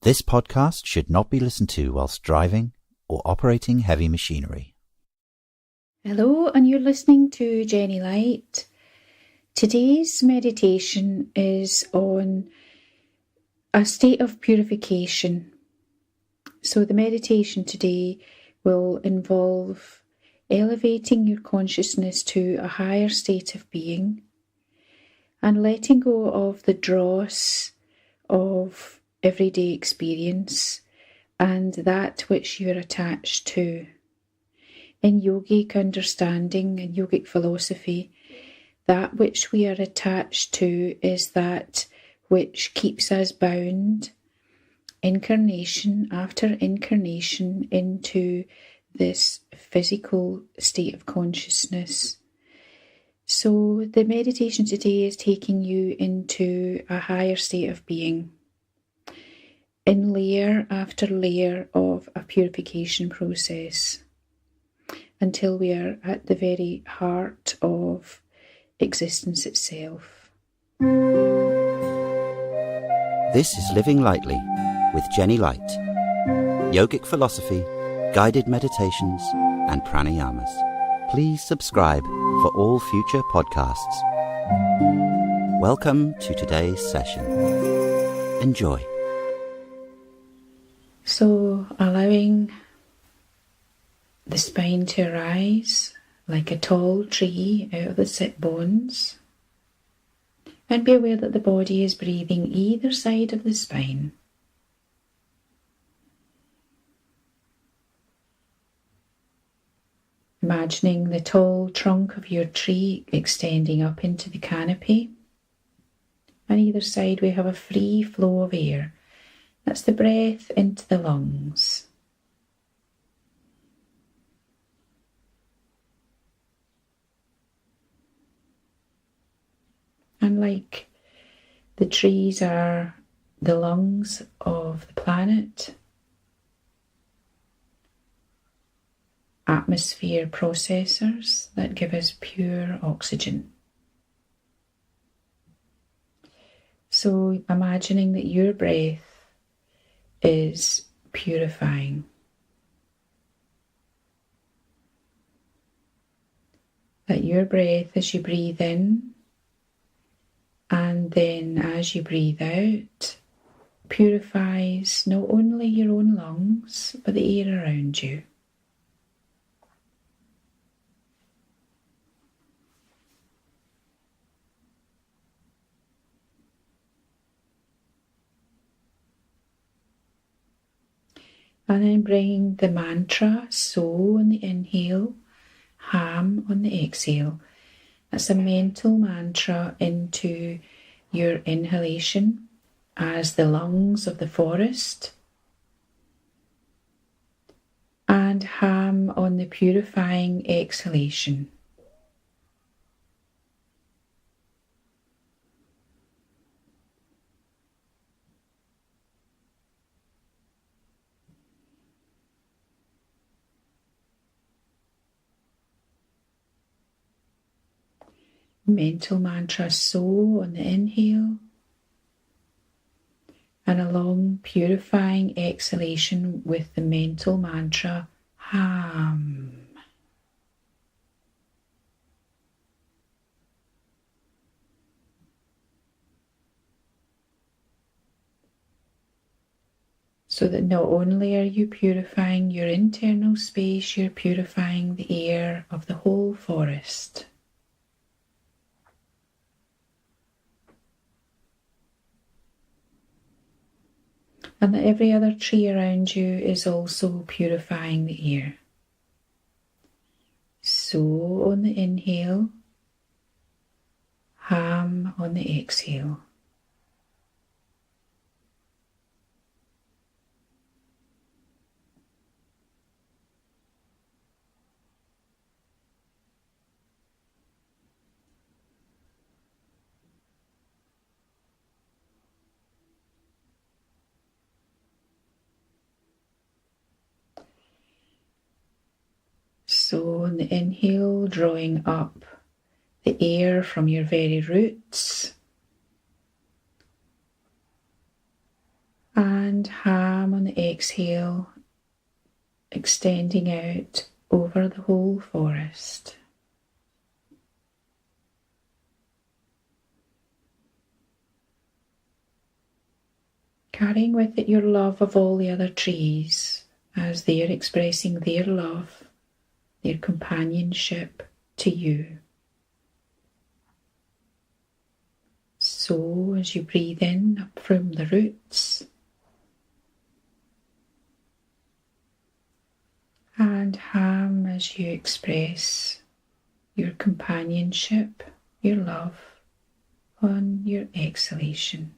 This podcast should not be listened to whilst driving or operating heavy machinery. Hello, and you're listening to Jenny Light. Today's meditation is on a state of purification. So the meditation today will involve elevating your consciousness to a higher state of being and letting go of the dross of everyday experience and that which you're attached to. In yogic understanding and yogic philosophy, that which we are attached to is that which keeps us bound, incarnation after incarnation, into this physical state of consciousness. So the meditation today is taking you into a higher state of being, in layer after layer of a purification process, until we are at the very heart of existence itself. This is Living Lightly with Jenny Light. Yogic philosophy, guided meditations, and pranayamas. Please subscribe for all future podcasts. Welcome to today's session. Enjoy. So, allowing the spine to rise like a tall tree out of the sit bones, and be aware that the body is breathing either side of the spine. Imagining the tall trunk of your tree extending up into the canopy. On either side we have a free flow of air. That's the breath into the lungs. And like the trees are the lungs of the planet, atmosphere processors that give us pure oxygen. So imagining that your breath is purifying. That your breath, as you breathe in, and then as you breathe out, purifies not only your own lungs, but the air around you. And then bringing the mantra, so on the inhale, ham on the exhale. That's a mental mantra into your inhalation as the lungs of the forest, and ham on the purifying exhalation. Mental mantra, so on the inhale, and a long purifying exhalation with the mental mantra, ham. So that not only are you purifying your internal space, you're purifying the air of the whole forest. And that every other tree around you is also purifying the air. So on the inhale, ham on the exhale. So on the inhale, drawing up the air from your very roots. And ham on the exhale, extending out over the whole forest. Carrying with it your love of all the other trees as they are expressing their love, their companionship to you. So as you breathe in up from the roots, and ham as you express your companionship, your love on your exhalation.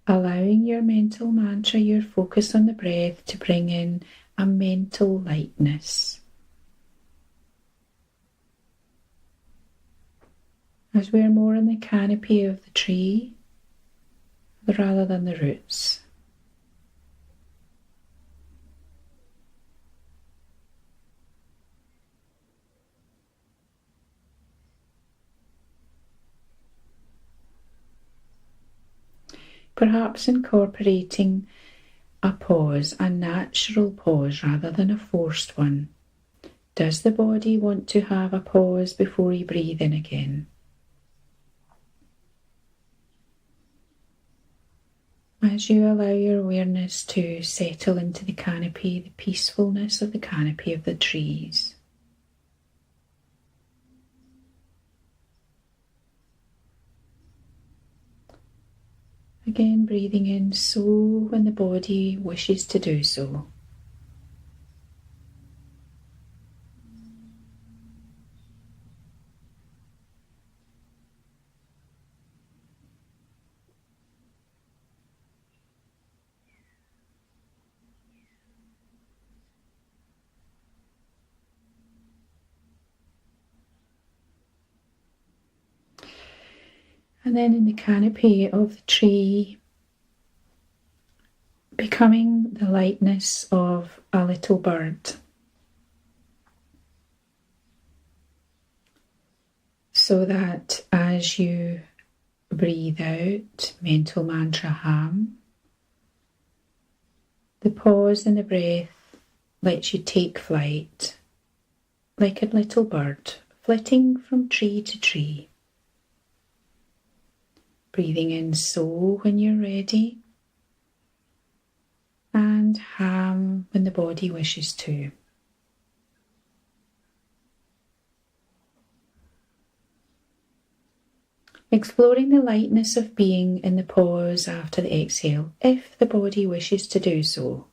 Allowing your mental mantra, your focus on the breath, to bring in a mental lightness. As we're more in the canopy of the tree rather than the roots. Perhaps incorporating a pause, a natural pause rather than a forced one. Does the body want to have a pause before you breathe in again? As you allow your awareness to settle into the canopy, the peacefulness of the canopy of the trees. Again, breathing in so when the body wishes to do so. And then in the canopy of the tree, becoming the lightness of a little bird. So that as you breathe out, mental mantra ham, the pause in the breath lets you take flight, like a little bird, flitting from tree to tree. Breathing in so when you're ready, and ham when the body wishes to. Exploring the lightness of being in the pause after the exhale, if the body wishes to do so.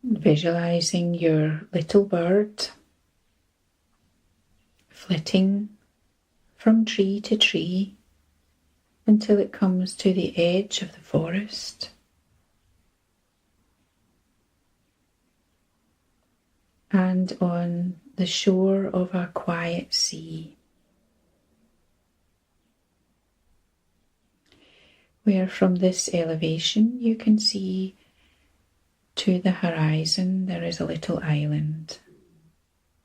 Visualizing your little bird flitting from tree to tree until it comes to the edge of the forest. And on the shore of a quiet sea, where from this elevation you can see to the horizon there is a little island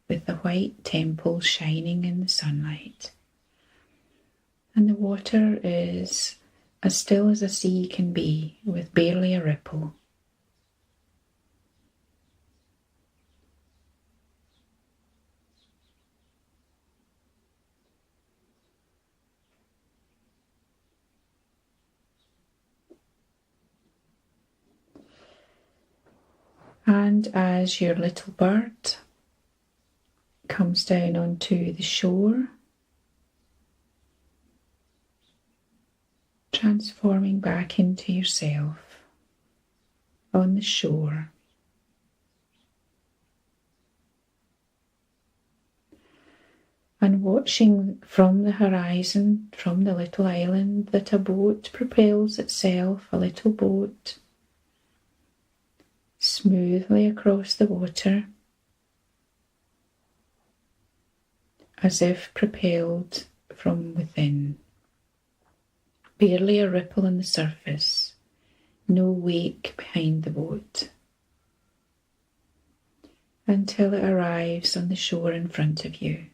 with the white temple shining in the sunlight. and the water is as still as a sea can be, with barely a ripple. And as your little bird comes down onto the shore, transforming back into yourself on the shore, and watching from the horizon, from the little island, that a boat propels itself, a little boat, smoothly across the water, as if propelled from within. Barely a ripple on the surface, no wake behind the boat, until it arrives on the shore in front of you.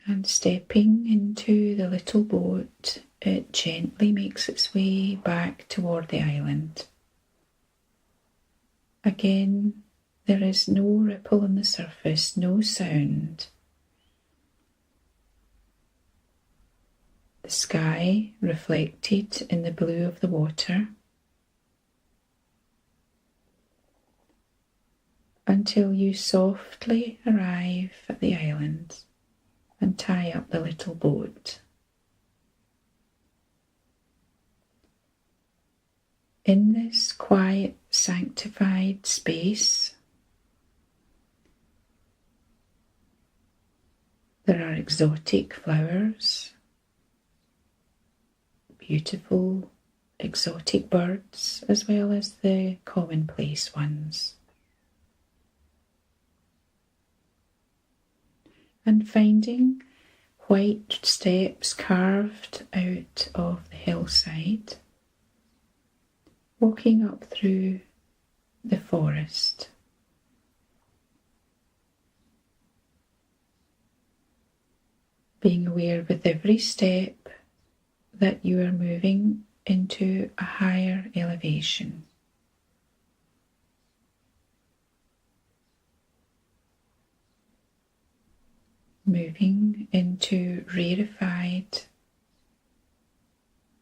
And stepping into the little boat, it gently makes its way back toward the island. Again, there is no ripple on the surface, no sound. The sky reflected in the blue of the water, until you softly arrive at the island and tie up the little boat. In this quiet, sanctified space, there are exotic flowers, beautiful exotic birds, as well as the commonplace ones. And finding white steps carved out of the hillside, walking up through the forest. Being aware with every step that you are moving into a higher elevation. Moving into rarefied,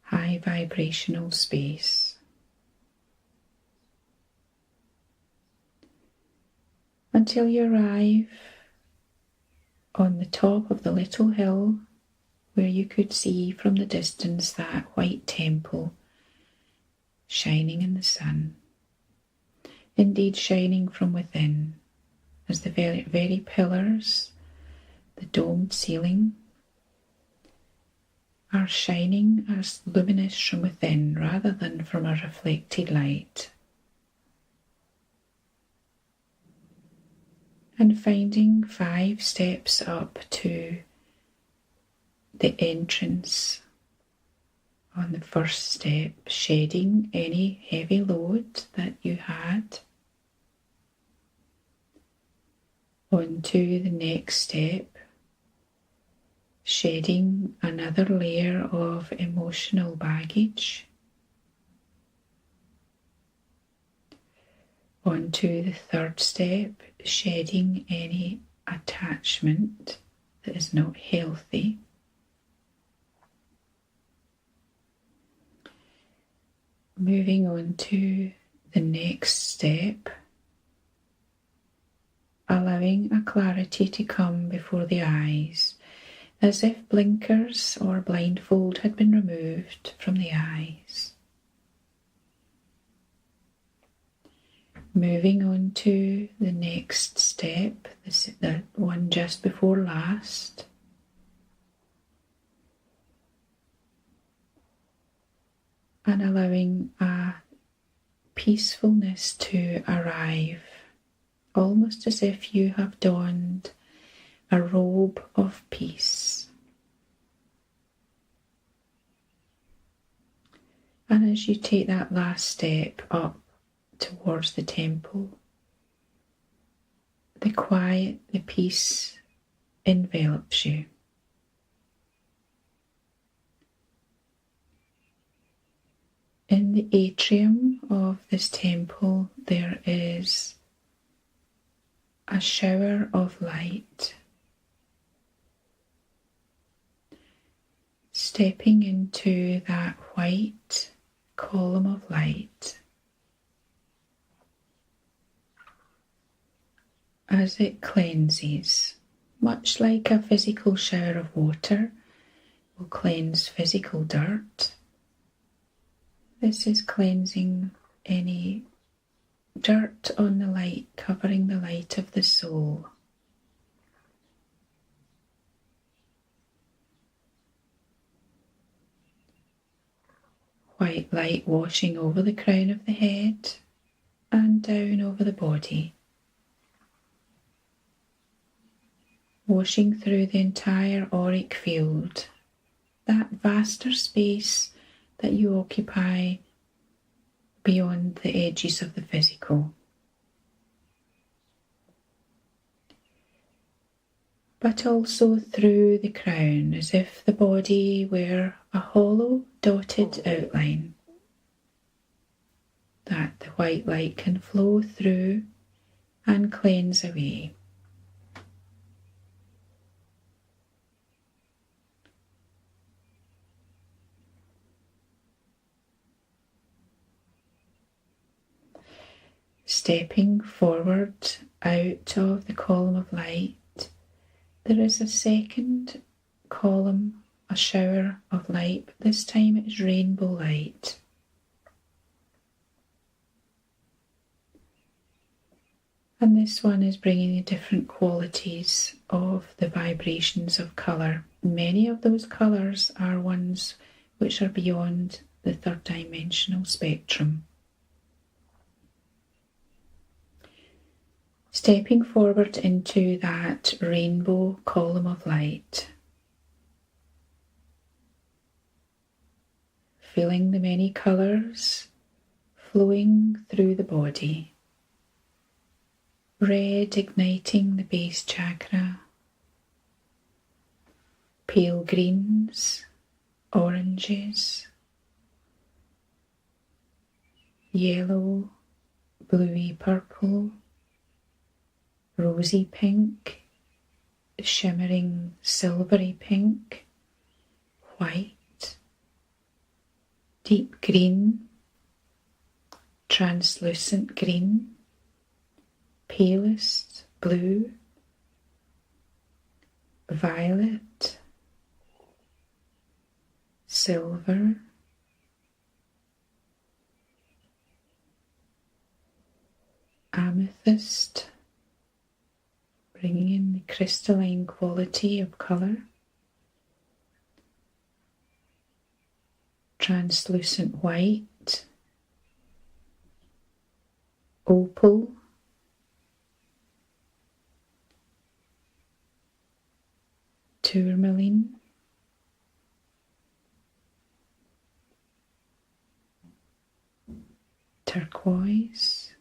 high vibrational space. Until you arrive on the top of the little hill, where you could see from the distance that white temple shining in the sun. Indeed, shining from within, as the very pillars, the domed ceiling, are shining as luminous from within rather than from a reflected light. And finding 5 steps up to the entrance on the first step, shedding any heavy load that you had. Onto the next step, shedding another layer of emotional baggage. Onto the third step, shedding any attachment that is not healthy. Moving on to the next step, allowing a clarity to come before the eyes, as if blinkers or blindfold had been removed from the eyes. Moving on to the next step, the one just before last. And allowing a peacefulness to arrive, almost as if you have donned a robe of peace. And as you take that last step up towards the temple, the quiet, the peace envelops you. In the atrium of this temple, there is a shower of light. Stepping into that white column of light as it cleanses, much like a physical shower of water will cleanse physical dirt. This is cleansing any dirt on the light, covering the light of the soul. White light washing over the crown of the head and down over the body, washing through the entire auric field, that vaster space that you occupy beyond the edges of the physical. But also through the crown, as if the body were a hollow dotted outline, that the white light can flow through and cleanse away. Stepping forward out of the column of light, there is a second column, a shower of light, but this time it is rainbow light. And this one is bringing the different qualities of the vibrations of colour. Many of those colours are ones which are beyond the third dimensional spectrum. Stepping forward into that rainbow column of light, feeling the many colours flowing through the body. Red igniting the base chakra, pale greens, oranges, yellow, bluey purple, rosy pink, shimmering silvery pink, white, deep green, translucent green, palest blue, violet, silver, amethyst, bringing in the crystalline quality of colour, translucent white, opal, tourmaline, turquoise,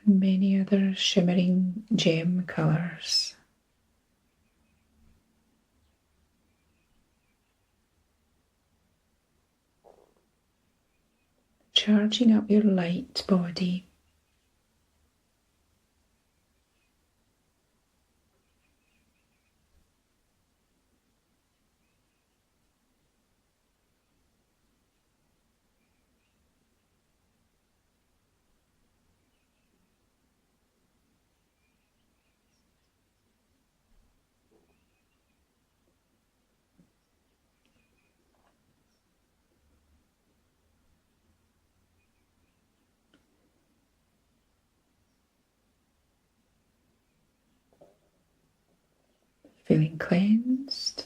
and many other shimmering gem colours. Charging up your light body. Feeling cleansed,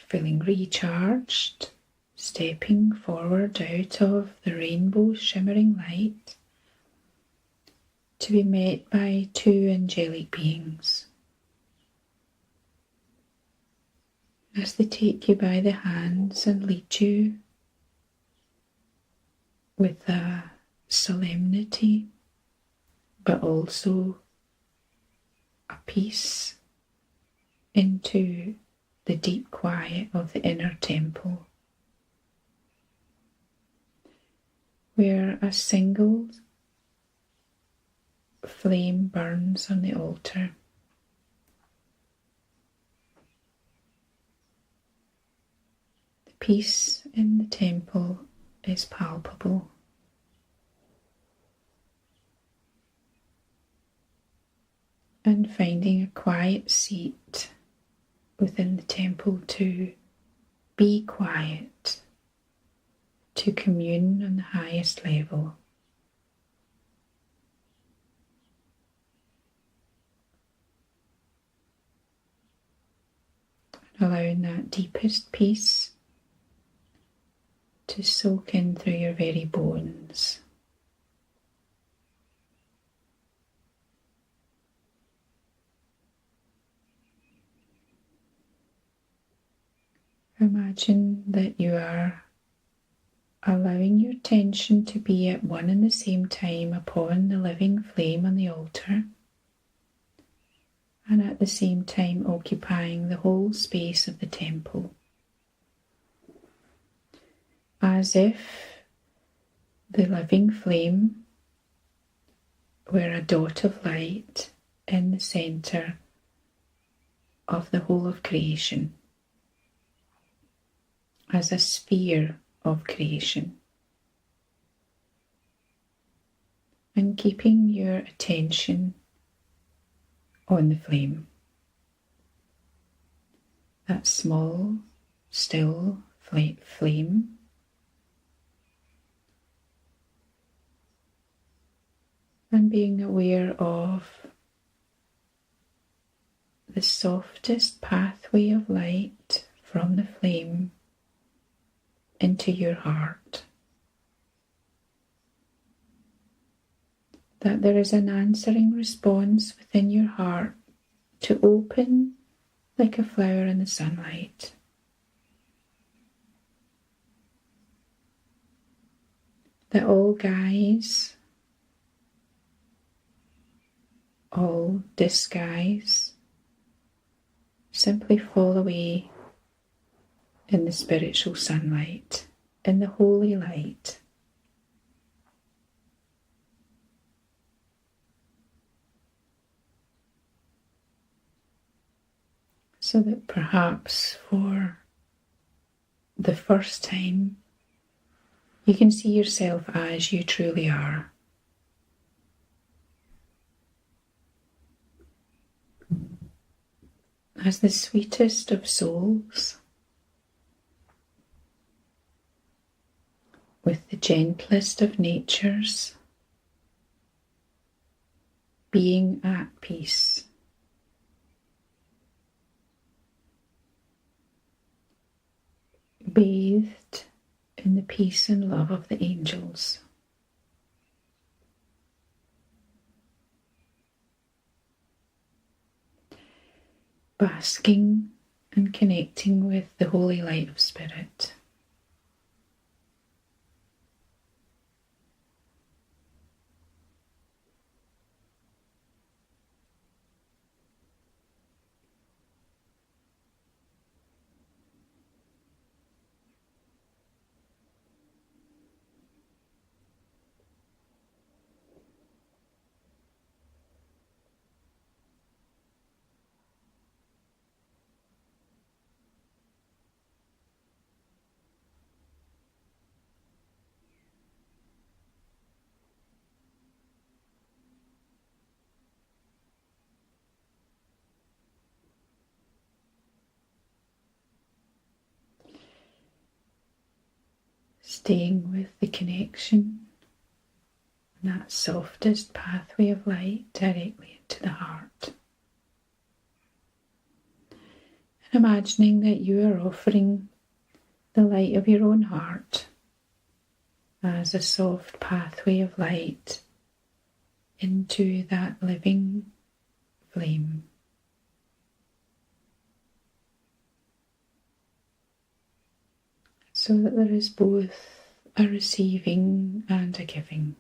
feeling recharged, stepping forward out of the rainbow shimmering light to be met by two angelic beings. As they take you by the hands and lead you with a solemnity but also a peace into the deep quiet of the inner temple, where a single flame burns on the altar. The peace in the temple is palpable. And finding a quiet seat within the temple to be quiet, to commune on the highest level. Allowing that deepest peace to soak in through your very bones. Imagine that you are allowing your attention to be at one and the same time upon the living flame on the altar, and at the same time occupying the whole space of the temple, as if the living flame were a dot of light in the centre of the whole of creation, as a sphere of creation, and keeping your attention on the flame, that small, still flame, and being aware of the softest pathway of light from the flame into your heart. That there is an answering response within your heart to open like a flower in the sunlight. That all guise, all disguise, simply fall away in the spiritual sunlight, in the holy light. So that perhaps for the first time you can see yourself as you truly are. As the sweetest of souls, with the gentlest of natures, being at peace. Bathed in the peace and love of the angels. Basking and connecting with the holy light of spirit. Staying with the connection and that softest pathway of light directly into the heart. And imagining that you are offering the light of your own heart as a soft pathway of light into that living flame. So that there is both a receiving and a giving.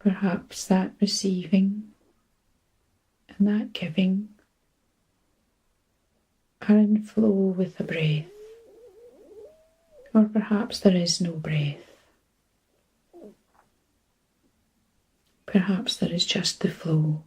Perhaps that receiving and that giving are in flow with the breath, or perhaps there is no breath. Perhaps there is just the flow.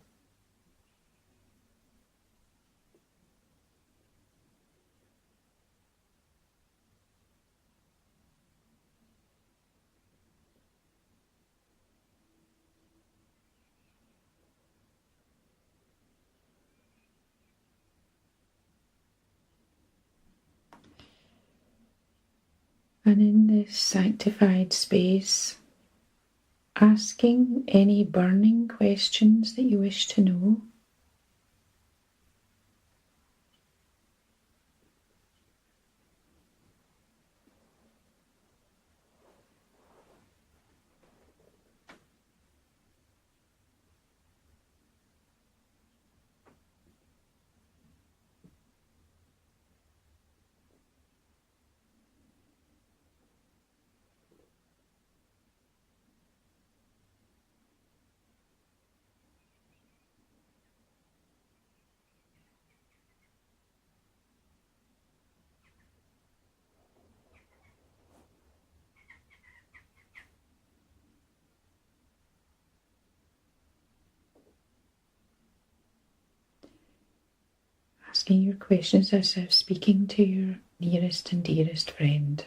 And in this sanctified space, asking any burning questions that you wish to know. Asking your questions as if speaking to your nearest and dearest friend.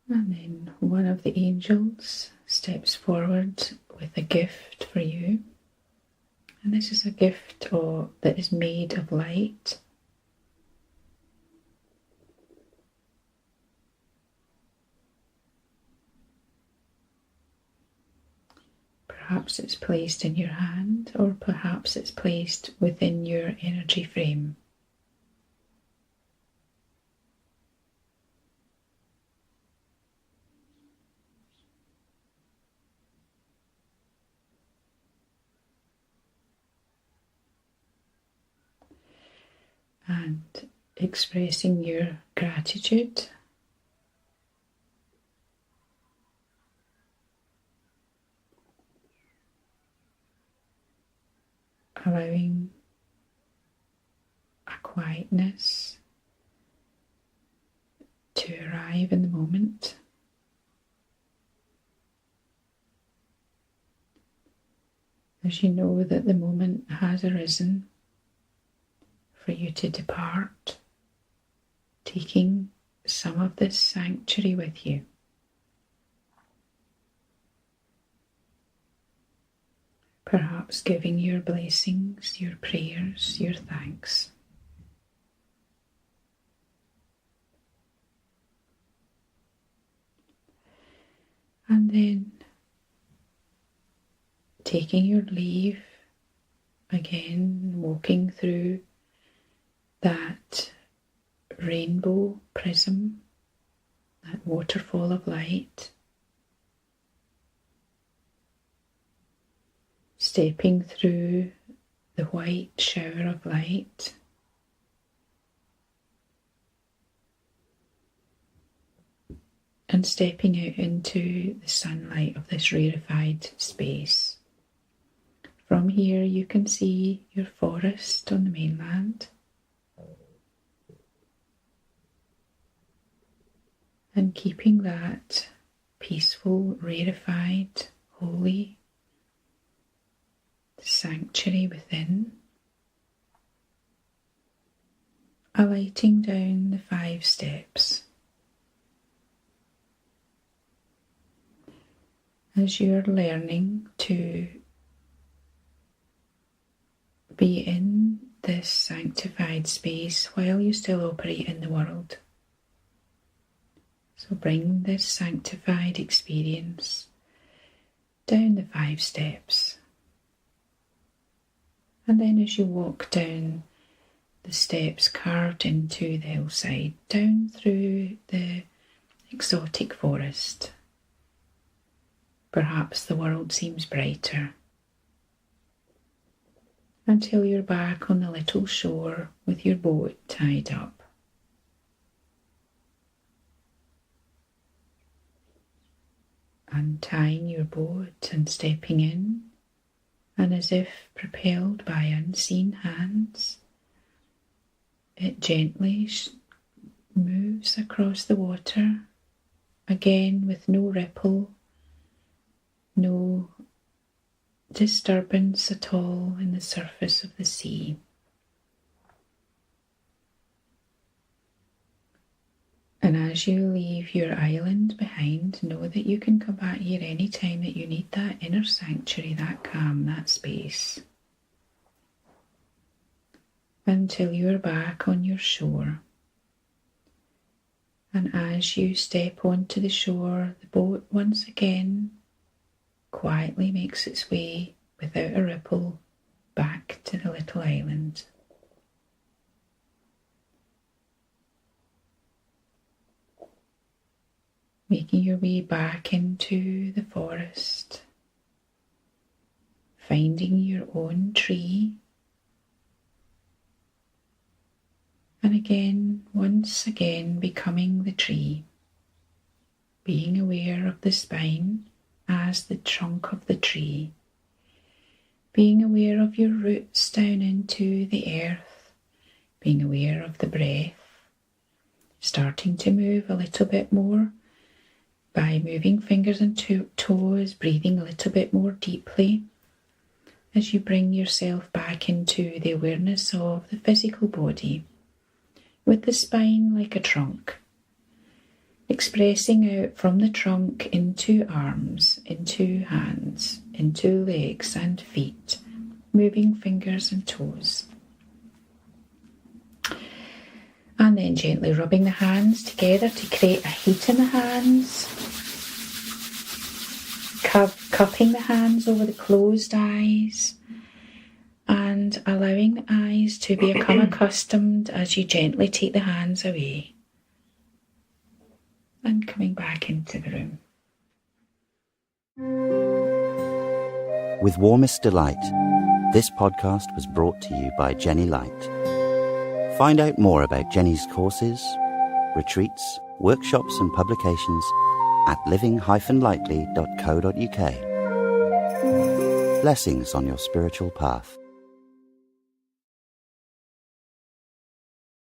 And then one of the angels steps forward with a gift for you. And this is a gift that is made of light. Perhaps it's placed in your hand, or perhaps it's placed within your energy frame. And expressing your gratitude, allowing a quietness to arrive in the moment. As you know that the moment has arisen for you to depart, taking some of this sanctuary with you. Perhaps giving your blessings, your prayers, your thanks. And then taking your leave, again walking through that rainbow prism, that waterfall of light, stepping through the white shower of light, and stepping out into the sunlight of this rarefied space. From here you can see your forest on the mainland, and keeping that peaceful, rarefied, holy sanctuary within. alighting down the 5 steps. As you're learning to be in this sanctified space while you still operate in the world. So bring this sanctified experience down the 5 steps. And then as you walk down the steps carved into the hillside, down through the exotic forest, perhaps the world seems brighter, until you're back on the little shore with your boat tied up. Untying your boat and stepping in, and as if propelled by unseen hands, it gently moves across the water, again with no ripple, no disturbance at all in the surface of the sea. And as you leave your island behind, know that you can come back here any time that you need that inner sanctuary, that calm, that space, until you're back on your shore. And as you step onto the shore, the boat once again quietly makes its way without a ripple back to the little island. Making your way back into the forest, finding your own tree, and again, once again, becoming the tree, being aware of the spine as the trunk of the tree, being aware of your roots down into the earth, being aware of the breath, starting to move a little bit more by moving fingers and toes, breathing a little bit more deeply as you bring yourself back into the awareness of the physical body, with the spine like a trunk, expressing out from the trunk into arms, into hands, into legs and feet, moving fingers and toes. And then gently rubbing the hands together to create a heat in the hands, cupping the hands over the closed eyes, and allowing the eyes to become accustomed as you gently take the hands away, and coming back into the room. With warmest delight, this podcast was brought to you by Jenny Light. Find out more about Jenny's courses, retreats, workshops and publications at living-lightly.co.uk. Blessings on your spiritual path.